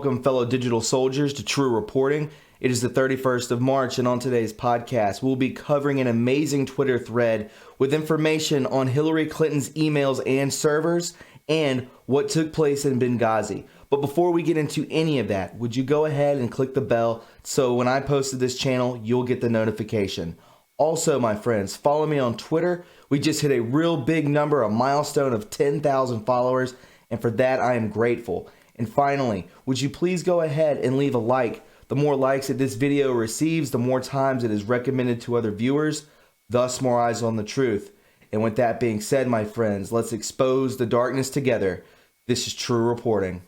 welcome fellow digital soldiers to True Reporting. It is the 31st of March, and on today's podcast, we'll be covering an amazing Twitter thread with information on Hillary Clinton's emails and servers and what took place in Benghazi. But before we get into any of that, would you go ahead and click the bell so when I post to this channel, you'll get the notification. Also, my friends, follow me on Twitter. We just hit a real big number, a milestone of 10,000 followers, and for that, I am grateful. And finally, would you please go ahead and leave a like? The more likes that this video receives, the more times it is recommended to other viewers, thus more eyes on the truth. And with that being said, my friends, let's expose the darkness together. This is True Reporting.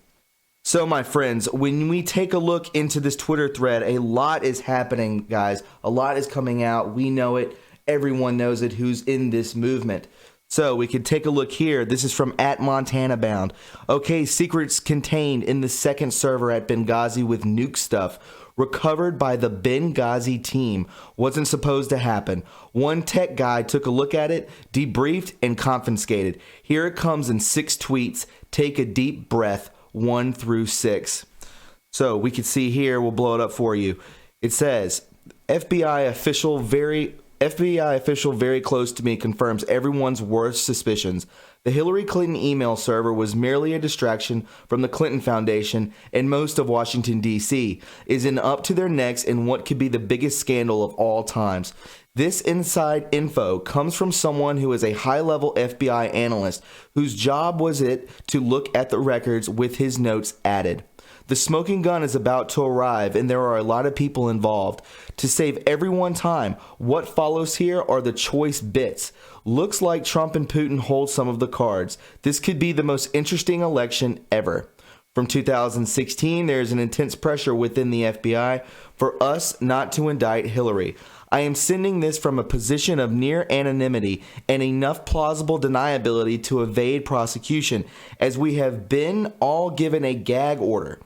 So, my friends, when we take a look into this Twitter thread, a lot is happening, guys. A lot is coming out. We know it. Everyone knows it who's in this movement. So we could take a look here. This is from @MontanaBound. Okay, secrets contained in the second server at Benghazi with nuke stuff recovered by the Benghazi team. Wasn't supposed to happen. One tech guy took a look at it, debriefed, and confiscated. Here it comes in 6 tweets. Take a deep breath, 1 through 6. So we can see here, we'll blow it up for you. It says, FBI official very close to me confirms everyone's worst suspicions. The Hillary Clinton email server was merely a distraction from the Clinton Foundation, and most of Washington, D.C. is in up to their necks in what could be the biggest scandal of all times. This inside info comes from someone who is a high-level FBI analyst whose job was it to look at the records with his notes added. The smoking gun is about to arrive, and there are a lot of people involved. To save everyone time, what follows here are the choice bits. Looks like Trump and Putin hold some of the cards. This could be the most interesting election ever. From 2016, there is an intense pressure within the FBI for us not to indict Hillary. I am sending this from a position of near anonymity and enough plausible deniability to evade prosecution, as we have been all given a gag order.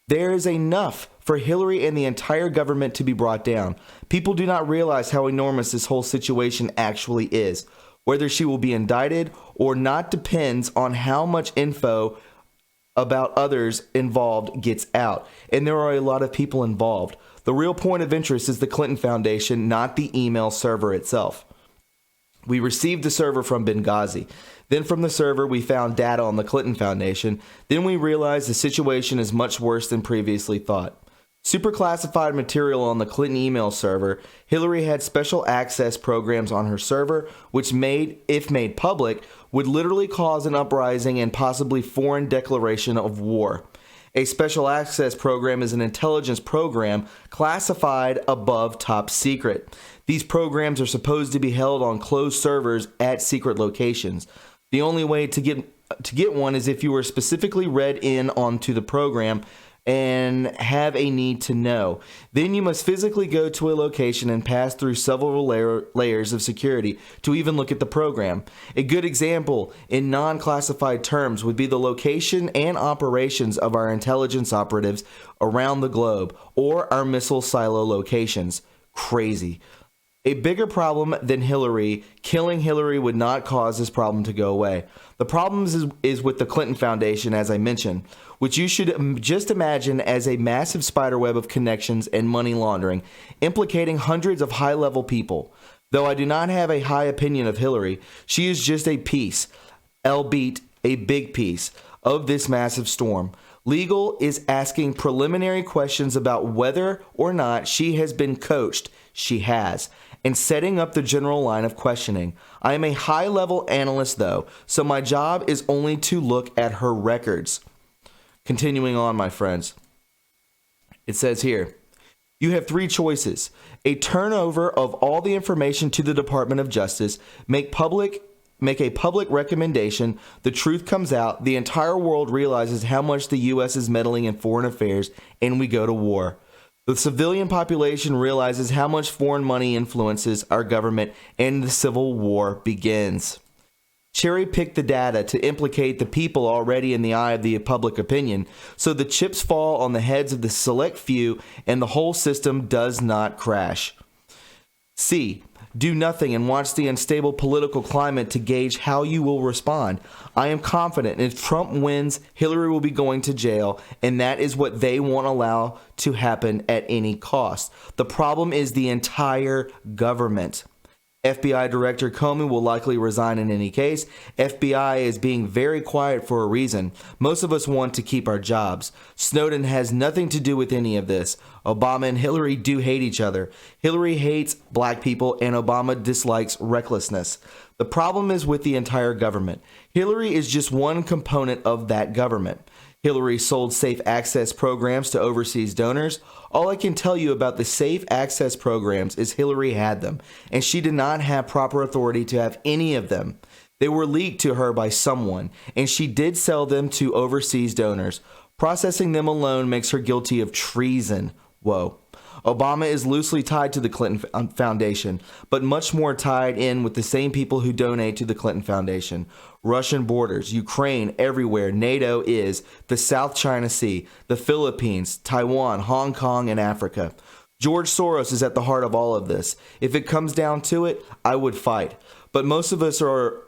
There is enough for Hillary and the entire government to be brought down. People do not realize how enormous this whole situation actually is. Whether she will be indicted or not depends on how much info about others involved gets out. And there are a lot of people involved. The real point of interest is the Clinton Foundation, not the email server itself. We received the server from Benghazi. Then from the server, we found data on the Clinton Foundation. Then we realized the situation is much worse than previously thought. Super classified material on the Clinton email server. Hillary had special access programs on her server, which if made public, would literally cause an uprising and possibly foreign declaration of war. A special access program is an intelligence program classified above top secret. These programs are supposed to be held on closed servers at secret locations. The only way to get one is if you were specifically read in onto the program and have a need to know. Then you must physically go to a location and pass through several layers of security to even look at the program. A good example in non-classified terms would be the location and operations of our intelligence operatives around the globe or our missile silo locations. Crazy. A bigger problem than Hillary, killing Hillary would not cause this problem to go away. The problem is with the Clinton Foundation, as I mentioned, which you should just imagine as a massive spiderweb of connections and money laundering, implicating hundreds of high-level people. Though I do not have a high opinion of Hillary, she is just a piece, albeit a big piece, of this massive storm. Legal is asking preliminary questions about whether or not she has been coached. She has. And setting up the general line of questioning. I am a high-level analyst, though, so my job is only to look at her records. Continuing on, my friends. It says here, you have 3 choices. A turnover of all the information to the Department of Justice, make a public recommendation, the truth comes out, the entire world realizes how much the U.S. is meddling in foreign affairs, and we go to war. The civilian population realizes how much foreign money influences our government, and the civil war begins. Cherry-pick the data to implicate the people already in the eye of the public opinion, so the chips fall on the heads of the select few and the whole system does not crash. C. Do nothing and watch the unstable political climate to gauge how you will respond. I am confident if Trump wins, Hillary will be going to jail, and that is what they won't allow to happen at any cost. The problem is the entire government. FBI Director Comey will likely resign in any case. FBI is being very quiet for a reason. Most of us want to keep our jobs. Snowden has nothing to do with any of this. Obama and Hillary do hate each other. Hillary hates black people and Obama dislikes recklessness. The problem is with the entire government. Hillary is just one component of that government. Hillary sold safe access programs to overseas donors. All I can tell you about the safe access programs is Hillary had them, and she did not have proper authority to have any of them. They were leaked to her by someone, and she did sell them to overseas donors. Processing them alone makes her guilty of treason. Whoa. Obama is loosely tied to the Clinton Foundation, but much more tied in with the same people who donate to the Clinton Foundation. Russian borders, Ukraine, everywhere, NATO is, the South China Sea, the Philippines, Taiwan, Hong Kong, and Africa. George Soros is at the heart of all of this. If it comes down to it, I would fight. But most of us are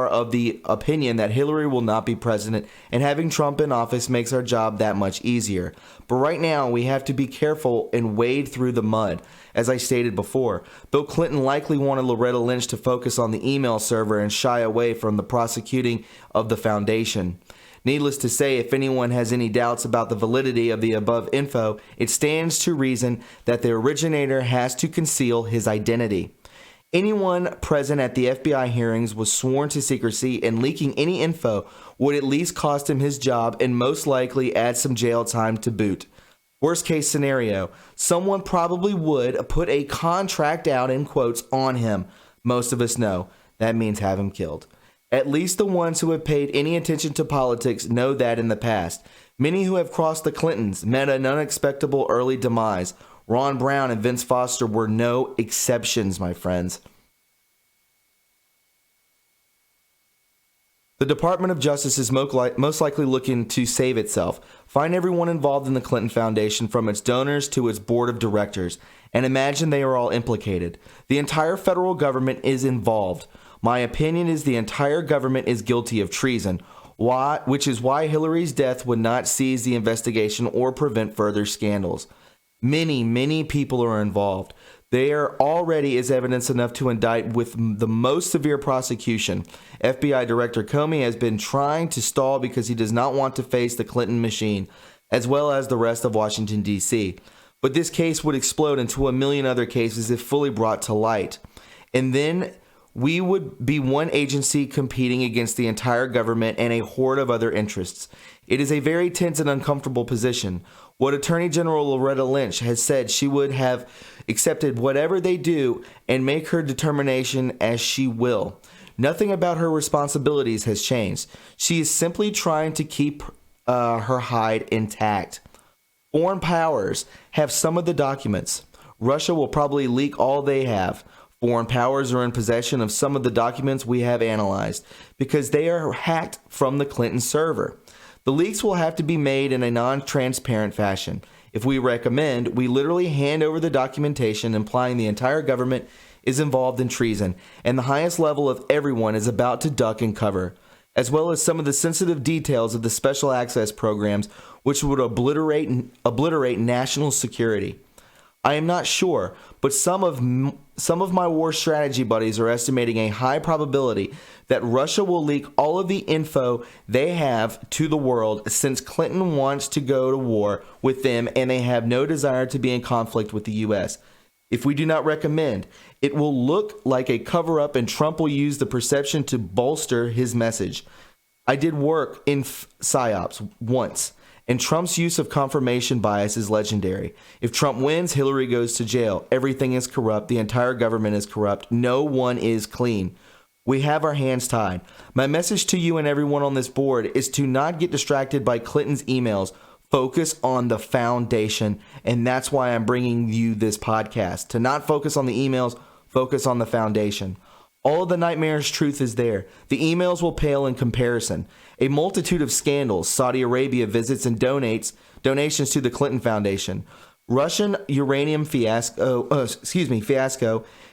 of the opinion that Hillary will not be president, and having Trump in office makes our job that much easier. But right now, we have to be careful and wade through the mud. As I stated before, Bill Clinton likely wanted Loretta Lynch to focus on the email server and shy away from the prosecuting of the foundation. Needless to say, if anyone has any doubts about the validity of the above info, it stands to reason that the originator has to conceal his identity. Anyone present at the FBI hearings was sworn to secrecy, and leaking any info would at least cost him his job and most likely add some jail time to boot. Worst case scenario, someone probably would put a contract out in quotes on him. Most of us know that means have him killed. At least the ones who have paid any attention to politics know that in the past. Many who have crossed the Clintons met an unexpected early demise. Ron Brown and Vince Foster were no exceptions, my friends. The Department of Justice is most likely looking to save itself, find everyone involved in the Clinton Foundation from its donors to its board of directors, and imagine they are all implicated. The entire federal government is involved. My opinion is the entire government is guilty of treason, which is why Hillary's death would not seize the investigation or prevent further scandals. Many people are involved. There already is evidence enough to indict with the most severe prosecution. FBI Director Comey has been trying to stall because he does not want to face the Clinton machine, as well as the rest of Washington, D.C. But this case would explode into a million other cases if fully brought to light. And then we would be one agency competing against the entire government and a horde of other interests. It is a very tense and uncomfortable position. What Attorney General Loretta Lynch has said she would have accepted whatever they do and make her determination as she will. Nothing about her responsibilities has changed. She is simply trying to keep her hide intact. Foreign powers have some of the documents. Russia will probably leak all they have. Foreign powers are in possession of some of the documents we have analyzed because they are hacked from the Clinton server. The leaks will have to be made in a non-transparent fashion. If we recommend, we literally hand over the documentation implying the entire government is involved in treason, and the highest level of everyone is about to duck and cover, as well as some of the sensitive details of the special access programs which would obliterate national security. I am not sure, but some of my war strategy buddies are estimating a high probability that Russia will leak all of the info they have to the world, since Clinton wants to go to war with them and they have no desire to be in conflict with the U.S. If we do not recommend, it will look like a cover-up, and Trump will use the perception to bolster his message. I did work in PSYOPs once, and Trump's use of confirmation bias is legendary. If Trump wins, Hillary goes to jail. Everything is corrupt. The entire government is corrupt. No one is clean. We have our hands tied. My message to you and everyone on this board is to not get distracted by Clinton's emails. Focus on the foundation, and that's why I'm bringing you this podcast. To not focus on the emails, focus on the foundation. All of the nightmares truth is there. The emails will pale in comparison. A multitude of scandals, Saudi Arabia visits and donations to the Clinton Foundation, Russian uranium fiasco,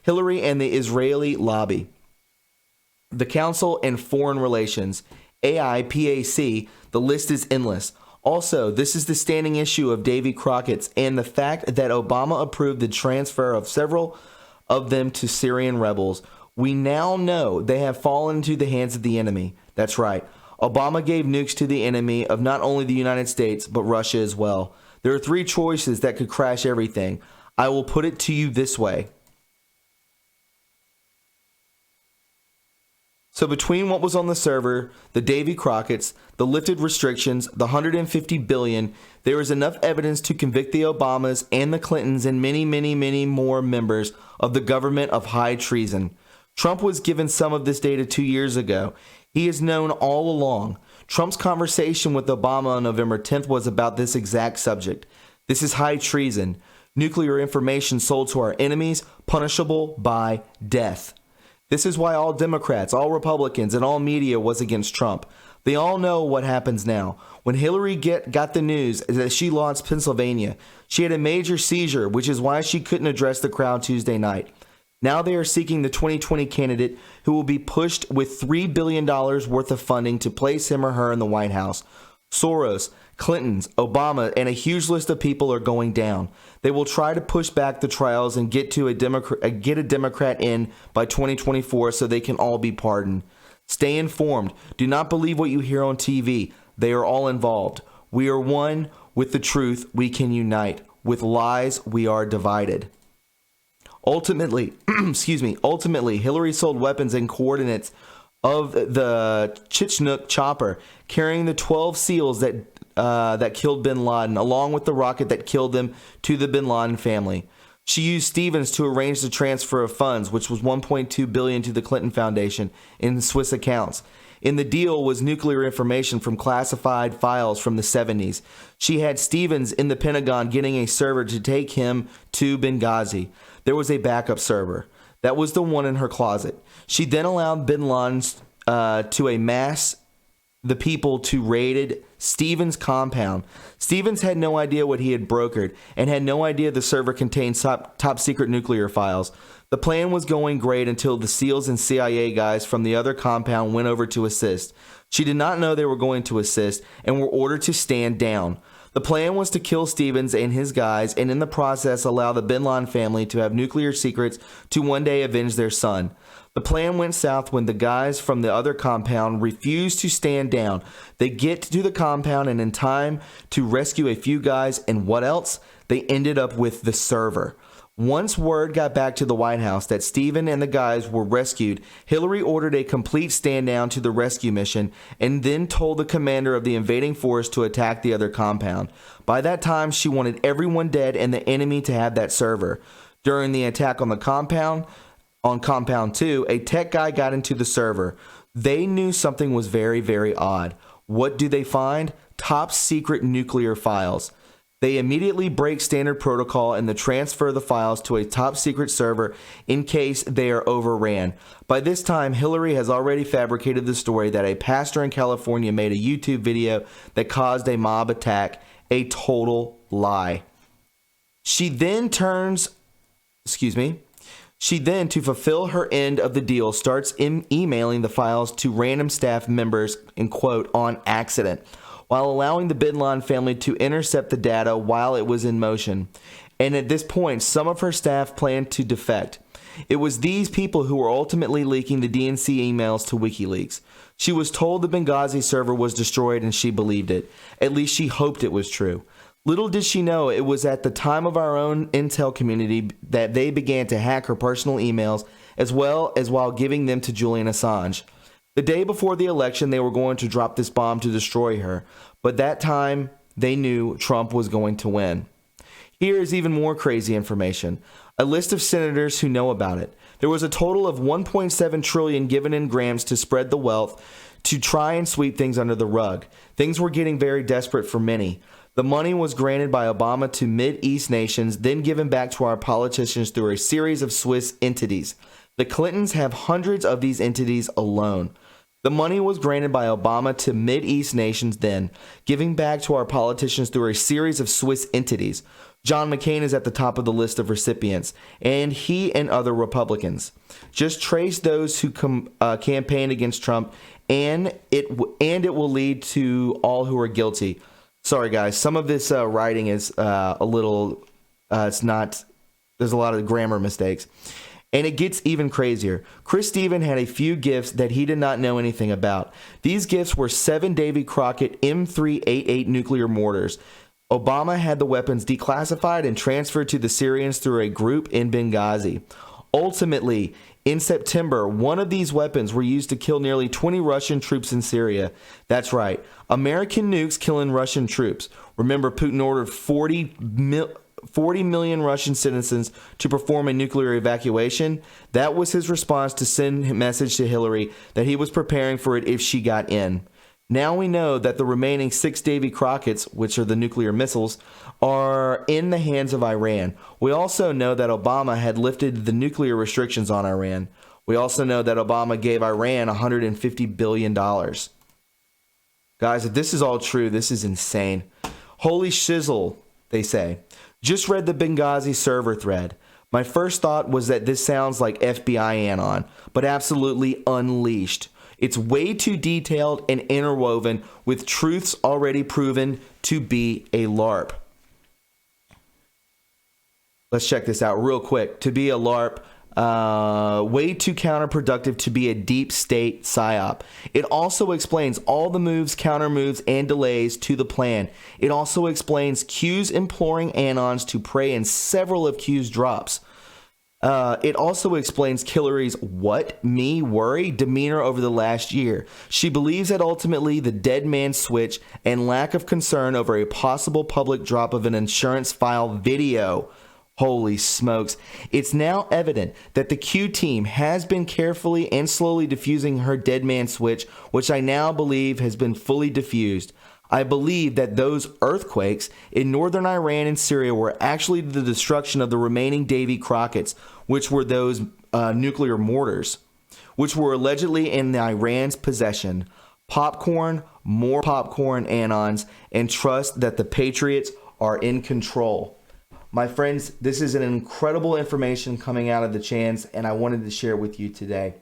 Hillary and the Israeli lobby, the Council and Foreign Relations, AIPAC, the list is endless. Also, this is the standing issue of Davy Crockett's and the fact that Obama approved the transfer of several of them to Syrian rebels. We now know they have fallen into the hands of the enemy. That's right. Obama gave nukes to the enemy of not only the United States, but Russia as well. There are three choices that could crash everything. I will put it to you this way. So between what was on the server, the Davy Crockett's, the lifted restrictions, the $150 billion, there is enough evidence to convict the Obamas and the Clintons and many, many, many more members of the government of high treason. Trump was given some of this data 2 years ago. He is known all along. Trump's conversation with Obama on November 10th was about this exact subject. This is high treason. Nuclear information sold to our enemies, punishable by death. This is why all Democrats, all Republicans, and all media was against Trump. They all know what happens now. When Hillary got the news that she lost Pennsylvania, she had a major seizure, which is why she couldn't address the crowd Tuesday night. Now they are seeking the 2020 candidate who will be pushed with $3 billion worth of funding to place him or her in the White House. Soros, Clintons, Obama, and a huge list of people are going down. They will try to push back the trials and get a Democrat in by 2024 so they can all be pardoned. Stay informed. Do not believe what you hear on TV. They are all involved. We are one. With the truth, we can unite. With lies, we are divided. Ultimately, Hillary sold weapons and coordinates of the Chinook chopper carrying the 12 SEALs that killed bin Laden, along with the rocket that killed them, to the bin Laden family. She used Stevens to arrange the transfer of funds, which was $1.2 billion to the Clinton Foundation in Swiss accounts. In the deal was nuclear information from classified files from the 70s. She had Stevens in the Pentagon getting a server to take him to Benghazi. There was a backup server. That was the one in her closet. She then allowed bin Laden to amass the people to raided Stevens' compound. Stevens had no idea what he had brokered and had no idea the server contained top secret nuclear files. The plan was going great until the SEALs and CIA guys from the other compound went over to assist. She did not know they were going to assist and were ordered to stand down. The plan was to kill Stevens and his guys and in the process allow the bin Laden family to have nuclear secrets to one day avenge their son. The plan went south when the guys from the other compound refused to stand down. They get to the compound and in time to rescue a few guys, and what else? They ended up with the server. Once word got back to the White House that Stephen and the guys were rescued, Hillary ordered a complete stand down to the rescue mission and then told the commander of the invading force to attack the other compound. By that time, she wanted everyone dead and the enemy to have that server. During the attack on Compound 2, a tech guy got into the server. They knew something was very, very odd. What do they find? Top secret nuclear files. They immediately break standard protocol and transfer the files to a top secret server in case they are overran. By this time, Hillary has already fabricated the story that a pastor in California made a YouTube video that caused a mob attack. A total lie. She then, to fulfill her end of the deal, starts emailing the files to random staff members, in quote, on accident, while allowing the bin Laden family to intercept the data while it was in motion. And at this point, some of her staff planned to defect. It was these people who were ultimately leaking the DNC emails to WikiLeaks. She was told the Benghazi server was destroyed and she believed it. At least she hoped it was true. Little did she know it was at the time of our own intel community that they began to hack her personal emails as well as while giving them to Julian Assange. The day before the election, they were going to drop this bomb to destroy her, but that time they knew Trump was going to win. Here is even more crazy information. A list of senators who know about it. There was a total of $1.7 trillion given in grants to spread the wealth to try and sweep things under the rug. Things were getting very desperate for many. The money was granted by Obama to Mid-East nations, then given back to our politicians through a series of Swiss entities. The Clintons have hundreds of these entities alone. The money was granted by Obama to Mideast nations then, giving back to our politicians through a series of Swiss entities. John McCain is at the top of the list of recipients, and he and other Republicans. Just trace those who campaigned against Trump, and it will lead to all who are guilty. Sorry, guys. Some of this writing is a little. It's not. There's a lot of grammar mistakes. And it gets even crazier. Chris Stephen had a few gifts that he did not know anything about. These gifts were 7 Davy Crockett M388 nuclear mortars. Obama had the weapons declassified and transferred to the Syrians through a group in Benghazi. Ultimately, in September, one of these weapons were used to kill nearly 20 Russian troops in Syria. That's right, American nukes killing Russian troops. Remember, Putin ordered 40 million Russian citizens to perform a nuclear evacuation. That was his response to send a message to Hillary that he was preparing for it if she got in. Now we know that the remaining 6 Davy Crockett's, which are the nuclear missiles, are in the hands of Iran. We also know that Obama had lifted the nuclear restrictions on Iran. We also know that Obama gave Iran $150 billion. Guys, if this is all true, this is insane. Holy shizzle, they say. Just read the Benghazi server thread. My first thought was that this sounds like F.B.I. anon, but absolutely unleashed. It's way too detailed and interwoven with truths already proven to be a LARP. Let's check this out real quick. To be a LARP, way too counterproductive to be a deep state psyop. It also explains all the moves, counter moves, and delays to the plan. It also explains Q's imploring Anons to pray in several of Q's drops. It also explains Hillary's what, me, worry demeanor over the last year. She believes that ultimately the dead man switch and lack of concern over a possible public drop of an insurance file video. Holy smokes. It's now evident that the Q team has been carefully and slowly diffusing her dead man switch, which I now believe has been fully diffused. I believe that those earthquakes in northern Iran and Syria were actually the destruction of the remaining Davy Crockett's, which were those nuclear mortars, which were allegedly in Iran's possession. Popcorn, more popcorn, Anons, and trust that the Patriots are in control. My friends, this is an incredible information coming out of the Chans, and I wanted to share it with you today.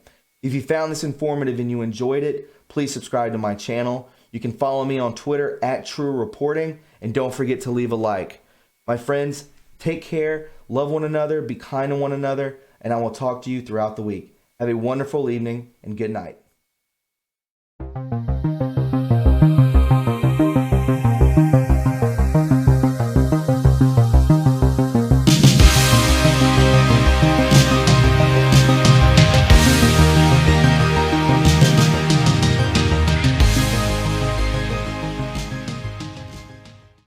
If you found this informative and you enjoyed it, please subscribe to my channel. You can follow me on Twitter @TrueReporting, and don't forget to leave a like. My friends, take care, love one another, be kind to one another, and I will talk to you throughout the week. Have a wonderful evening, and good night.